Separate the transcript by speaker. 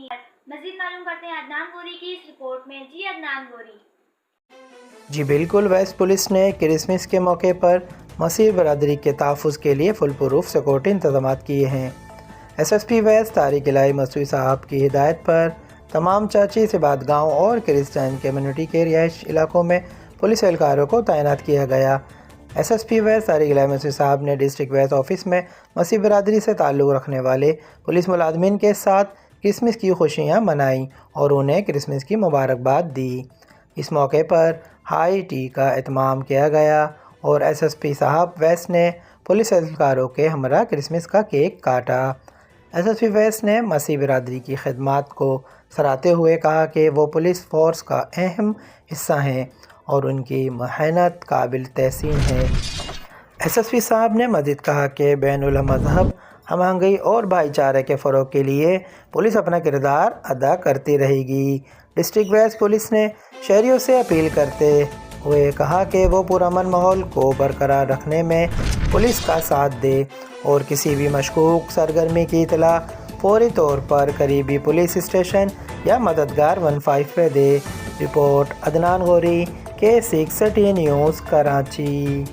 Speaker 1: मज़ीद मालूम करते हैं अदनान गोरी की इस रिपोर्ट में। जी अदनान गोरी।
Speaker 2: जी बिल्कुल, वेस्ट पुलिस ने क्रिसमस के मौके पर मसीह बरादरी के तहफ़्फ़ुज़ के लिए फुल प्रूफ सिक्योरिटी इंतजाम किए हैं। SSP वेस्ट तारिक इलाही मसूई साहब की हिदायत पर तमाम चाची सिबात गाँव और क्रिश्चियन कम्युनिटी के रिहाइश इलाकों में पुलिस एहलकारों को तैनात किया गया। SSP वेस्ट तारिक इलाही मसूई साहब ने डिस्ट्रिक्ट वेस्ट ऑफिस में मसीह बरादरी से ताल्लुक़ रखने वाले पुलिस मुलाजमीन के साथ क्रिसमस की खुशियाँ मनाई और उन्हें क्रिसमस की मुबारकबाद दी। इस मौके पर हाई टी का एहतमाम किया गया और SSP साहब वेस्ट ने पुलिस एहलकारों के हमरा क्रिसमस का केक काटा। SSP वेस्ट ने मसीह बिरादरी की खिदमत को सराहते हुए कहा कि वो पुलिस फ़ोर्स का अहम हिस्सा हैं और उनकी मेहनत काबिल तहसीन है। SSP साहब ने मज़ीद कहा कि बैनुल मज़हब हमआहंगी और भाईचारे के फ़रोग़ के लिए पुलिस अपना किरदार अदा करती रहेगी। डिस्ट्रिक्ट वेस्ट पुलिस ने शहरियों से अपील करते हुए कहा कि वो पुरअमन माहौल को बरकरार रखने में पुलिस का साथ दे और किसी भी मशकूक सरगर्मी की इतला फौरी तौर पर करीबी पुलिस स्टेशन या मददगार 15 पे दे। रिपोर्ट अदनान गोरी, K6 न्यूज़, कराची।